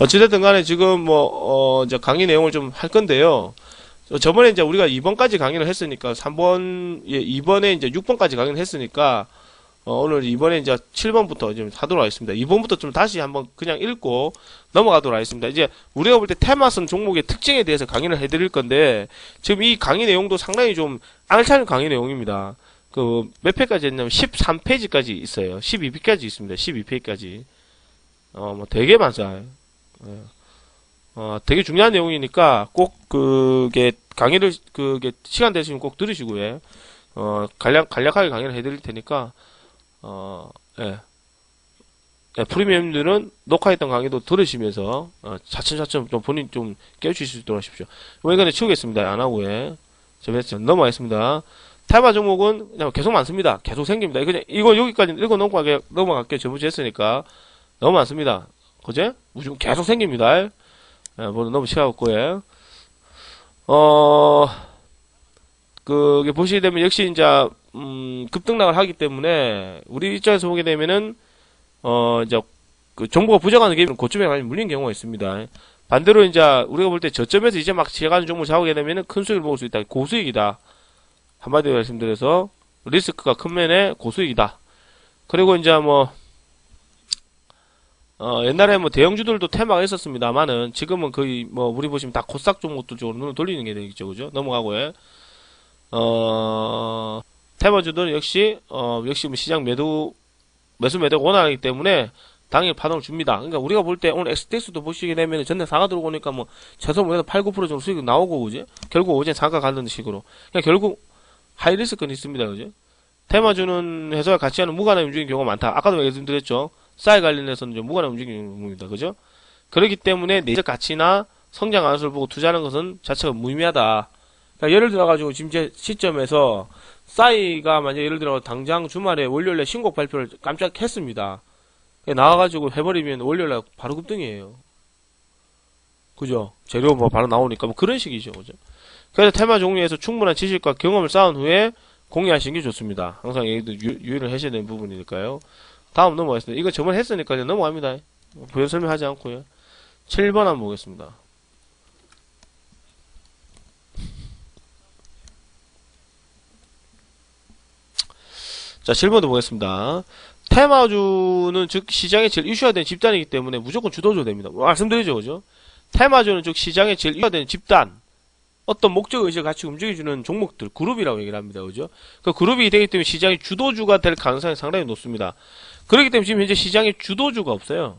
어찌됐든 간에 지금 이제 강의 내용을 좀 할 건데요. 저번에 이제 우리가 2번까지 강의를 했으니까 3번, 2번에 이제 6번까지 강의를 했으니까, 오늘 이번에 이제 7번부터 좀 하도록 하겠습니다. 2번부터 좀 다시 한번 그냥 읽고 넘어가도록 하겠습니다. 이제 우리가 볼 때 테마성 종목의 특징에 대해서 강의를 해드릴 건데, 지금 이 강의 내용도 상당히 좀 알찬 강의 내용입니다. 몇 페이지까지 했냐면 13페이지까지 있어요. 12페이지까지 있습니다. 12페이지까지. 되게 많아요. 되게 중요한 내용이니까 꼭 강의를 시간 되시면 꼭 들으시고요. 간략하게 강의를 해드릴 테니까 프리미엄들은 녹화했던 강의도 들으시면서 차츰차츰 좀 본인 좀 깨우칠 수 있도록 하십시오. 이거는 치우겠습니다. 안 하고요. 넘어가겠습니다. 테마 종목은 그냥 계속 많습니다. 계속 생깁니다. 이거 여기까지 읽어 넘어갈게요. 저번주에 했으니까 너무 많습니다. 그제? 무조건 계속 생깁니다. 너무 시간 없고요. 그게 보시게 되면 역시 이제 급등락을 하기 때문에 우리 입장에서 보게 되면은 이제 정보가 부족한 게 고점에 많이 물린 경우가 있습니다. 반대로 이제 우리가 볼 때 저점에서 이제 막 지나가는 종목을 잡게 되면은 큰 수익을 먹을 수 있다. 고수익이다. 한마디로 말씀드려서 리스크가 큰 면에 고수익이다. 그리고 이제 옛날에 대형주들도 테마가 있었습니다만은 지금은 거의 우리 보시면 다 코스닥 종목들 쪽으로 눈을 돌리는 게 되겠죠. 그죠? 넘어가고요. 테마주들은 역시 시장 매수 매도가 원활하기 때문에 당일 파동을 줍니다. 그러니까 우리가 볼 때 오늘 XTX도 보시게 되면 전날 상가 들어오니까 최소 8, 9% 정도 수익이 나오고, 그지? 결국 오전 상가 가는 식으로. 그러니까 결국 하이리스크는 있습니다. 그지? 테마주는 회사와 같이 하는 무관한 움직이는 경우가 많다. 아까도 말씀드렸죠. 싸이 관련해서는 좀 무관한 움직이는 겁니다. 그죠? 그렇기 때문에 내적 가치나 성장 가능성을 보고 투자하는 것은 자체가 무의미하다. 그러니까 예를 들어가지고 지금 제 시점에서 싸이가 만약 예를 들어 당장 주말에 월요일에 신곡 발표를 깜짝 했습니다. 나와가지고 해버리면 월요일에 바로 급등이에요. 그죠? 재료 바로 나오니까 그런 식이죠. 그죠? 그래서 테마 종류에서 충분한 지식과 경험을 쌓은 후에 공유하시는 게 좋습니다. 항상 얘기도 유의를 하셔야 되는 부분이니까요. 다음 넘어가겠습니다. 이거 저번에 했으니까 이제 넘어갑니다. 부연 설명하지 않고요. 7번 한번 보겠습니다. 자, 7번도 보겠습니다. 테마주는 즉 시장에 제일 이슈화된 집단이기 때문에 무조건 주도주 됩니다. 말씀드리죠, 그죠? 테마주는 즉 시장에 제일 이슈화된 집단, 어떤 목적 의식을 같이 움직여주는 종목들, 그룹이라고 얘기를 합니다, 그죠? 그 그룹이 되기 때문에 시장의 주도주가 될 가능성이 상당히 높습니다. 그렇기 때문에 지금 현재 시장에 주도주가 없어요.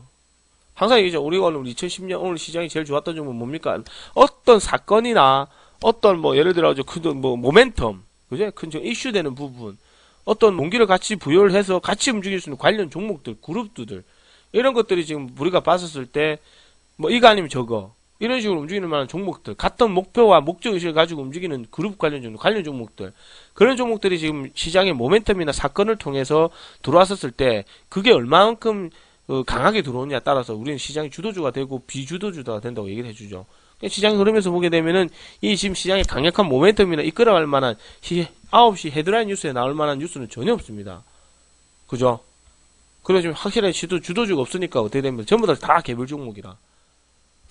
항상 얘기죠. 우리가 오늘 2010년 오늘 시장이 제일 좋았던 종목은 뭡니까? 어떤 사건이나 어떤 예를 들어서 모멘텀, 그죠? 큰 이슈되는 부분. 어떤 용기를 같이 부여를 해서 같이 움직일 수 있는 관련 종목들, 그룹들, 이런 것들이 지금 우리가 봤었을 때, 이거 아니면 저거, 이런 식으로 움직이는 만한 종목들, 같은 목표와 목적의식을 가지고 움직이는 그룹 관련 종목들, 그런 종목들이 지금 시장의 모멘텀이나 사건을 통해서 들어왔었을 때, 그게 얼마만큼 강하게 들어오느냐에 따라서 우리는 시장의 주도주가 되고 비주도주가 된다고 얘기를 해주죠. 시장 흐름에서 보게 되면은 이 지금 시장의 강력한 모멘텀이나 이끌어갈 만한 9시 헤드라인 뉴스에 나올 만한 뉴스는 전혀 없습니다. 그죠? 그래서 지금 확실하게 주도주가 없으니까 어떻게 됩니까? 전부 다 개별 종목이라.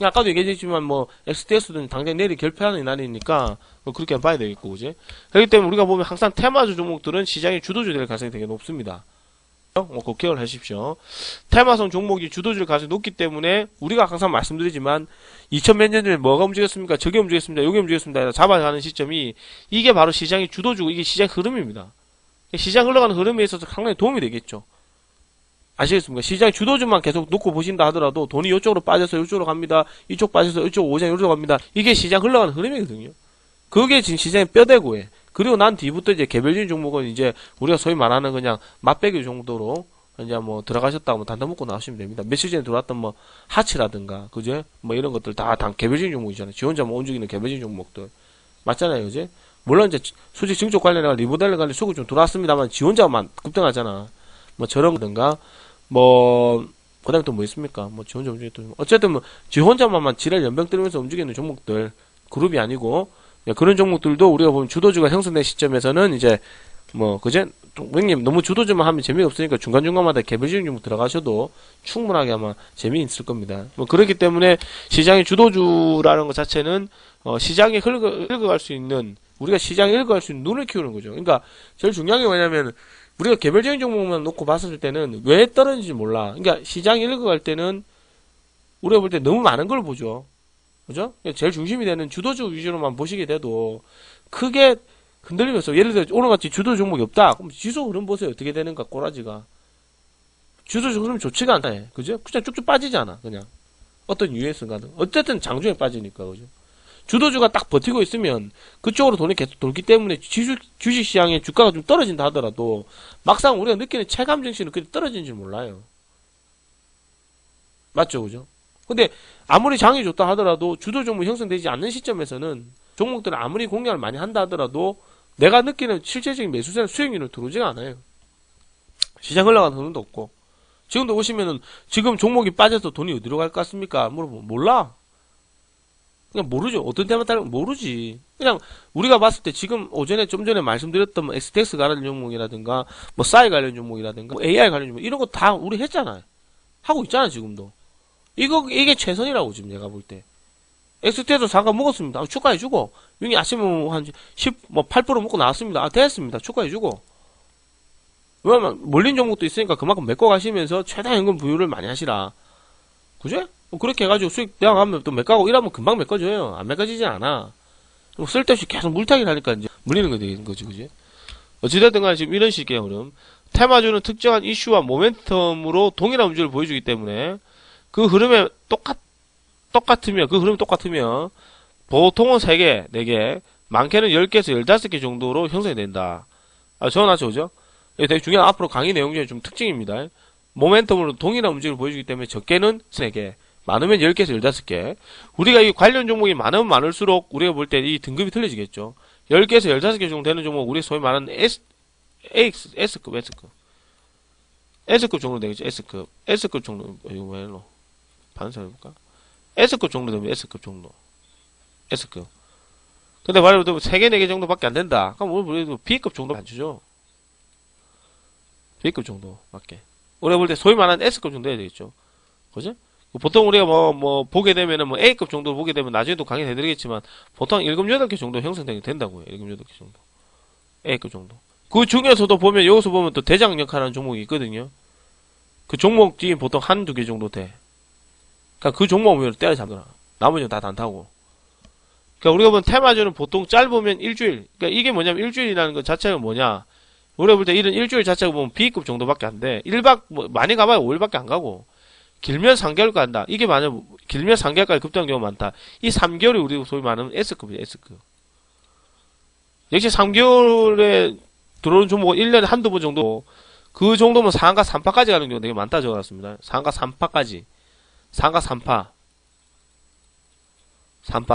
아까도 얘기했지만 XTS는 당장 내일 결폐하는 날이니까 그렇게 봐야 되겠고, 그지? 그렇기 때문에 우리가 보면 항상 테마주 종목들은 시장의 주도주 될 가능성이 되게 높습니다. 꼭 기억을 하십시오. 테마성 종목이 주도주를 가지고 높기 때문에 우리가 항상 말씀드리지만 2000몇 년 전에 뭐가 움직였습니까? 저게 움직였습니다. 요게 움직였습니다. 잡아가는 시점이 이게 바로 시장의 주도주고 이게 시장 흐름입니다. 시장 흘러가는 흐름에 있어서 상당히 도움이 되겠죠. 아시겠습니까? 시장 주도주만 계속 놓고 보신다 하더라도 돈이 이쪽으로 빠져서 이쪽으로 갑니다. 이쪽 빠져서 이쪽 오장 이쪽으로 갑니다. 이게 시장 흘러가는 흐름이거든요. 그게 지금 시장의 뼈대고에. 그리고 난 뒤부터 이제 개별적인 종목은 이제 우리가 소위 말하는 그냥 맛배기 정도로 이제 들어가셨다고 단타 묶고 나오시면 됩니다. 며칠 전에 들어왔던 하치라든가, 그죠? 이런 것들 다 개별적인 종목이잖아요. 지 혼자만 움직이는 개별적인 종목들. 맞잖아요, 그죠? 물론 이제 수직 증축 관련해서 리모델링 관련 수급이 좀 들어왔습니다만 지 혼자만 급등하잖아. 저런 거든가, 그 다음에 또 뭐 있습니까? 지 혼자 움직이는, 어쨌든 지 혼자만 지랄 연병 들으면서 움직이는 종목들, 그룹이 아니고, 그런 종목들도 우리가 보면 주도주가 형성된 시점에서는 이제, 그제? 형님 너무 주도주만 하면 재미없으니까 중간중간마다 개별적인 종목 들어가셔도 충분하게 아마 재미있을 겁니다. 뭐 그렇기 때문에 시장의 주도주라는 것 자체는 시장에 흘러갈 수 있는, 우리가 시장에 흘러갈 수 있는 눈을 키우는 거죠. 그러니까 제일 중요한 게 뭐냐면 우리가 개별적인 종목만 놓고 봤을 때는 왜 떨어지는지 몰라. 그러니까 시장이 흘러갈 때는 우리가 볼 때 너무 많은 걸 보죠. 그죠? 제일 중심이 되는 주도주 위주로만 보시게 돼도 크게 흔들리면서, 예를 들어 오늘같이 주도 종목이 없다. 그럼 지수 흐름 보세요. 어떻게 되는가, 꼬라지가. 주도 흐름 좋지가 않다. 그죠? 그냥 쭉쭉 빠지잖아. 그냥 어떤 이유에서가든 어쨌든 장중에 빠지니까. 그죠? 주도주가 딱 버티고 있으면 그쪽으로 돈이 계속 돌기 때문에 주식시장의 주가가 좀 떨어진다 하더라도 막상 우리가 느끼는 체감 증시는 그렇게 떨어지는 줄 몰라요. 맞죠? 그죠? 근데 아무리 장이 좋다 하더라도 주도 종목이 형성되지 않는 시점에서는 종목들은 아무리 공략을 많이 한다 하더라도 내가 느끼는 실질적인 매수세나 수익률은 들어오지가 않아요. 시장 흘러가는 흐름도 없고. 지금도 보시면은 지금 종목이 빠져서 돈이 어디로 갈 것 같습니까? 물어보면 몰라. 그냥 모르죠. 어떤 때만 따르면 모르지. 그냥 우리가 봤을 때 지금 오전에 좀 전에 말씀드렸던 뭐 STX 관련 종목이라든가 뭐 싸이 관련 종목이라든가 뭐 AI 관련 종목 이런 거 다 우리 했잖아요. 하고 있잖아 지금도. 이게 최선이라고 지금 내가 볼 때. 엑스테도 잠깐 먹었습니다. 축하해주고. 윤이 아침에 한 8% 먹고 나왔습니다. 됐습니다. 축하해주고. 왜냐면, 몰린 종목도 있으니까 그만큼 메꿔 가시면서 최대 연금 부유를 많이 하시라. 그죠? 그렇게 해가지고 수익 내가 가면 또 메꿔가고 이러면 금방 메꿔줘요. 안 메꿔지지 않아. 쓸데없이 계속 물타기를 하니까 이제 물리는 거 되는 거지, 그지? 어찌됐든 간에 지금 이런 식의 흐름. 테마주는 특정한 이슈와 모멘텀으로 동일한 움직임을 보여주기 때문에 그 흐름에 그 흐름이 똑같으면 보통은 3개, 4개, 많게는 10개에서 15개 정도로 형성이 된다. 적어놨죠, 그죠? 이게 되게 중요한 앞으로 강의 내용 중에 좀 특징입니다. 모멘텀으로 동일한 움직임을 보여주기 때문에 적게는 3개, 많으면 10개에서 15개. 우리가 이 관련 종목이 많으면 많을수록 우리가 볼 때 이 등급이 틀려지겠죠. 10개에서 15개 정도 되는 종목, 우리 소위 말하는 S급 정도 되겠죠, S급. S급 정도, 이거 뭐야, 반사 해볼까? S급 정도 되면 S급 정도. S급. 근데 말해도 3개, 4개 정도밖에 안 된다. 그럼 우리 B급 정도 안 주죠. B급 정도밖에. 우리가 볼 때 소위 말하는 S급 정도 해야 되겠죠. 그죠? 보통 우리가 보게 되면은 A급 정도 보게 되면 나중에도 강의 해드리겠지만 보통 7, 8개 정도 형성되게 된다고요. 7, 8개 정도. A급 정도. 그 중에서도 보면, 여기서 보면 또 대장 역할하는 종목이 있거든요. 그 종목 뒤에 보통 1, 2개 정도 돼. 그러니까 그 종목을 때려잡더라. 나머지는 다 단타고. 그러니까 우리가 본 테마주는 보통 짧으면 일주일. 그러니까 이게 뭐냐면 일주일이라는 것 자체가 뭐냐. 우리가 볼 때 이런 일주일 자체가 보면 B급 정도밖에 안 돼. 1박, 많이 가봐야 5일밖에 안 가고. 길면 3개월 간다. 이게 만약 길면 3개월까지 급등한 경우가 많다. 이 3개월이 우리 소위 말하는 S급이에요. S급. 역시 3개월에 들어오는 종목은 1년에 한두 번 정도. 그 정도면 상가 3파까지 가는 경우가 되게 많다 적어놨습니다. 상가 3파까지. 상가 3파. 상가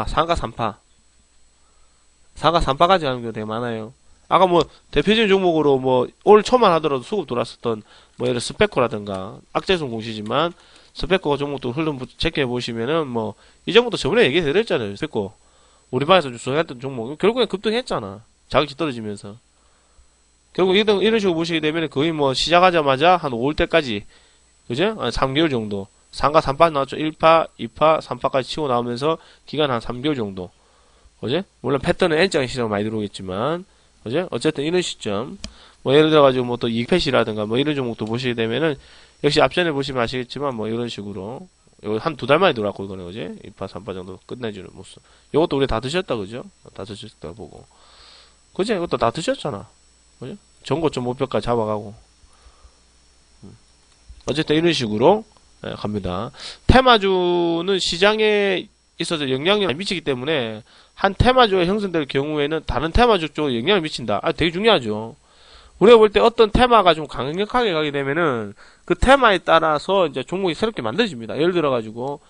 3파까지 가는 경우가 되게 많아요. 아까 대표적인 종목으로 올 초만 하더라도 수급 돌았었던 예를 스페코라든가 악재손 공시지만 스페코 종목도 흐름 체크해보시면은 이 종목도 저번에 얘기해드렸잖아요. 스페코. 우리 반에서 좀 소개했던 종목. 결국엔 급등했잖아. 자격지 떨어지면서. 결국 이런 식으로 보시게 되면 거의 시작하자마자 한 5월 때까지, 그죠? 한 3개월 정도. 상가 3파 나왔죠. 1파, 2파, 3파까지 치고 나오면서 기간 한 3개월 정도. 그죠? 물론 패턴은 N장의 시장 많이 들어오겠지만, 그죠? 어쨌든 이런 시점. 예를 들어가지고 또 이펫이라든가 이런 종목도 보시게 되면은, 역시 앞전에 보시면 아시겠지만 이런 식으로. 한 2달 만에 들어왔고, 이거는, 그죠? 2파, 3파 정도 끝내주는 모습. 요것도 우리 다 드셨다, 그죠? 다 드셨다 보고. 그죠? 이것도 다 드셨잖아. 그죠? 전고점 목표까지 잡아가고. 어쨌든 이런 식으로 갑니다. 테마주는 시장에 있어서 영향력을 미치기 때문에 한 테마주가 형성될 경우에는 다른 테마주 쪽에 영향을 미친다. 되게 중요하죠. 우리가 볼 때 어떤 테마가 좀 강력하게 가게 되면은 그 테마에 따라서 이제 종목이 새롭게 만들어집니다. 예를 들어가지고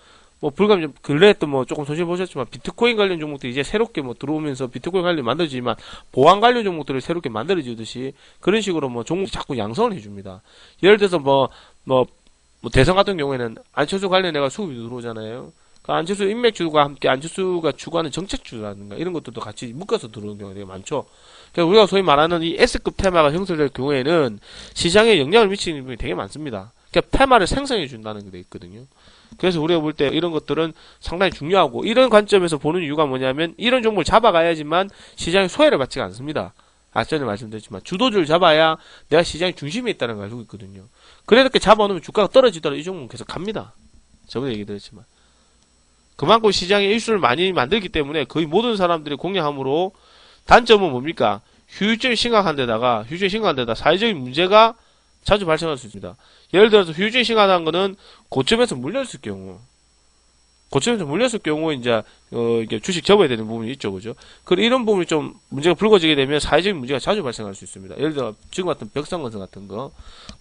불과 근래에 또 조금 소식 보셨지만 비트코인 관련 종목들이 이제 새롭게 들어오면서 비트코인 관련 만들어지지만 보안 관련 종목들을 새롭게 만들어지듯이 그런 식으로 종목이 자꾸 양성을 해줍니다. 예를 들어서 대선 같은 경우에는 안철수 관련해가 수급이 들어오잖아요. 그 안철수 인맥주가 함께 안철수가 추구하는 정책주라든가 이런 것들도 같이 묶어서 들어오는 경우가 되게 많죠. 그러니까 우리가 소위 말하는 이 S급 테마가 형성될 경우에는 시장에 영향을 미치는 부분이 되게 많습니다. 그러니까 테마를 생성해 준다는 게 돼 있거든요. 그래서 우리가 볼 때 이런 것들은 상당히 중요하고, 이런 관점에서 보는 이유가 뭐냐면 이런 종목을 잡아가야지만 시장의 소외를 받지가 않습니다. 전에 말씀드렸지만 주도주를 잡아야 내가 시장의 중심에 있다는 걸 알고 있거든요. 그렇게 잡아놓으면 주가가 떨어지더라도 이 종목은 계속 갑니다. 저번에 얘기 드렸지만 그만큼 시장에 이슈를 많이 만들기 때문에 거의 모든 사람들이 공략함으로, 단점은 뭡니까? 휴유증이 심각한 데다가 사회적인 문제가 자주 발생할 수 있습니다. 예를 들어서 휴유증이 심각한 거는 고점에서 물렸을 경우, 이제 이게 주식 접어야 되는 부분이 있죠, 그죠? 이런 부분이 좀 문제가 불거지게 되면 사회적인 문제가 자주 발생할 수 있습니다. 예를 들어 지금 같은 벽상건설 같은 거,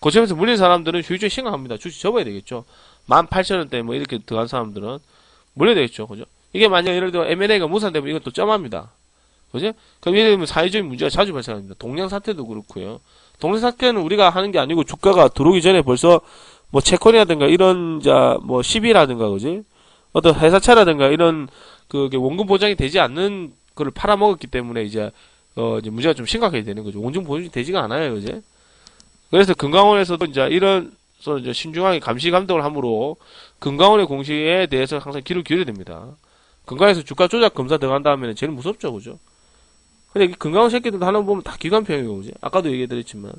고점에서 물린 사람들은 휴유증이 심각합니다. 주식 접어야 되겠죠. 18,000원대 뭐 이렇게 들어간 사람들은 물려야 되겠죠, 그죠? 이게 만약 예를 들어 M&A가 무산되면 이건 또 점합니다, 그죠? 그럼 예를 들면 사회적인 문제가 자주 발생합니다. 동양 사태도 그렇고요. 동양 사태는 우리가 하는 게 아니고 주가가 들어오기 전에 벌써 뭐 채권이라든가 이런 뭐 시비라든가, 그지? 어떤 회사차라든가 이런 원금 보장이 되지 않는 거를 팔아먹었기 때문에 이제 문제가 좀 심각하게 되는 거죠. 원금 보장이 되지가 않아요, 그지? 그래서 금강원에서도 이제 이제 신중하게 감시 감독을 함으로 금강원의 공시에 대해서 항상 귀를 기울여야 됩니다. 금강에서 주가 조작 검사 들어간 다음에는 제일 무섭죠, 그죠? 근데 이 금강원 새끼들도 하나 보면 다 기관평이고, 그지? 아까도 얘기해드렸지만,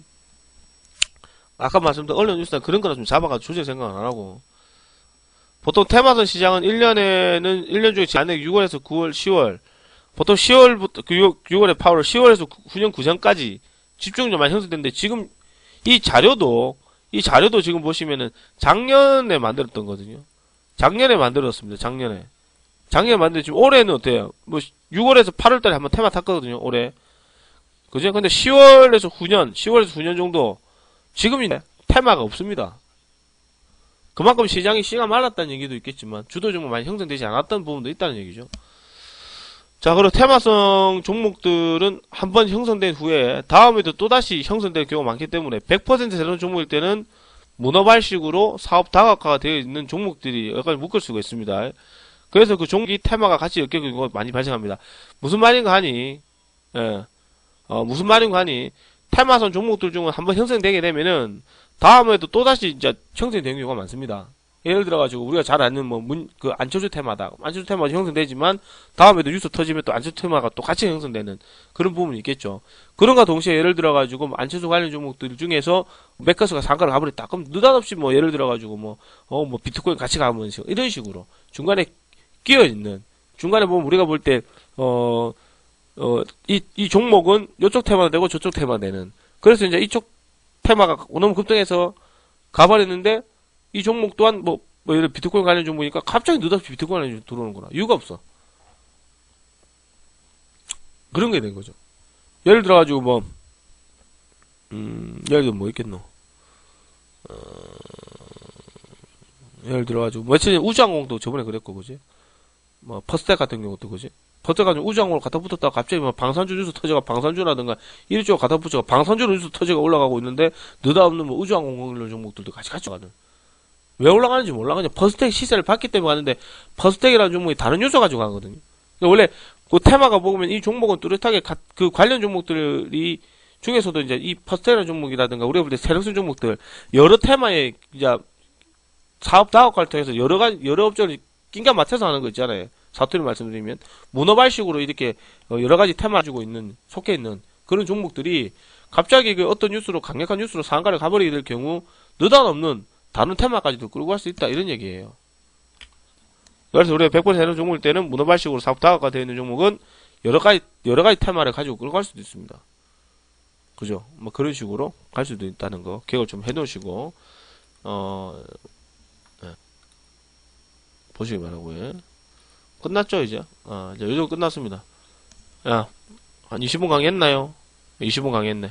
아까 말씀드린 언론 뉴스나 그런 거나 좀 잡아가지고 조작 생각 안 하고, 보통 테마선 시장은 1년 중에 지난해 6월에서 9월, 10월, 보통 10월부터 6월에 8월, 10월에서 후년 9전까지 집중적으로 많이 형성됐는데, 지금 이 자료도 지금 보시면은 작년에 만들었던 거거든요. 작년에 만들었습니다. 작년에 만들었는데 지금 올해는 어때요? 뭐 6월에서 8월달에 한번 테마 탔거든요, 올해. 그죠? 근데 10월에서 후년 정도 지금이네 테마가 없습니다. 그만큼 시장이 씨가 말랐다는 얘기도 있겠지만 주도 종목 많이 형성되지 않았던 부분도 있다는 얘기죠. 자, 그리고 테마성 종목들은 한번 형성된 후에 다음에도 또다시 형성될 경우가 많기 때문에 100% 새로운 종목일 때는 문어발식으로 사업 다각화가 되어 있는 종목들이 여기까지 묶을 수가 있습니다. 그래서 그 종목이 테마가 같이 엮여 있는 경우가 많이 발생합니다. 무슨 말인가 하니, 테마선 종목들 중에 한번 형성되게 되면은 다음에도 또다시 이제 형성되는 경우가 많습니다. 예를 들어가지고 우리가 잘 아는 안철수 테마다. 안철수 테마가 형성되지만 다음에도 뉴스 터지면 또 안철수 테마가 또 같이 형성되는 그런 부분이 있겠죠. 그런가 동시에 예를 들어가지고 안철수 관련 종목들 중에서 매커스가 상가를 가버렸다. 그럼 느닷없이 예를 들어가지고 비트코인 같이 가면 이런 식으로 중간에 끼어있는, 중간에 보면 우리가 볼 때 이 종목은 이쪽 테마가 되고 저쪽 테마가 되는. 그래서 이제 이쪽 테마가 너무 급등해서 가버렸는데 이 종목 또한 예를 들어 비트코인 관련 종목이니까 갑자기 느닷없이 비트코인 관련 종목이 들어오는 거라. 이유가 없어. 그런 게 된 거죠. 예를 들어가지고 예를 들어 뭐 있겠노? 예를 들어가지고 며칠 전에 우주항공도 저번에 그랬고, 그지? 퍼스텍 같은 경우도, 그지? 퍼스텍 같은 경우 우주항공으로 갖다 붙었다가 갑자기 방산주 뉴스 터져가 방산주라든가 이쪽으로 갖다 붙여가 방산주 뉴스 터져가 올라가고 있는데 느닷없는 우주항공 관련 종목들도 같이 가는. 왜 올라가는지 몰라. 그냥 퍼스텍 시세를 봤기 때문에 가는데 퍼스텍이라는 종목이 다른 요소 가지고 가거든요. 그러니까 원래 그 테마가 보면 이 종목은 뚜렷하게 그 관련 종목들이 중에서도 이제 이 퍼스텍이라는 종목이라든가 우리가 볼 때 세력성 종목들 여러 테마에 이제 사업 다각화를 통해서 여러 업종을 낑겨 맞춰서 하는 거 있잖아요. 사투리 말씀드리면 문어발식으로 이렇게 여러 가지 테마 가지고 속해 있는 그런 종목들이 갑자기 어떤 뉴스로 강력한 뉴스로 상가를 가버리게 될 경우 느닷없는 다른 테마까지도 끌고 갈 수 있다, 이런 얘기예요. 그래서 우리가 100% 새로운 종목일 때는 문어발식으로 사업 다각화 되어 있는 종목은 여러 가지 테마를 가지고 끌고 갈 수도 있습니다. 그죠? 그런 식으로 갈 수도 있다는 거 기억을 좀 해놓으시고 네. 보시기 바라고요. 끝났죠, 이제? 이제 요정 끝났습니다. 한 20분 강의했나요? 20분 강의했네.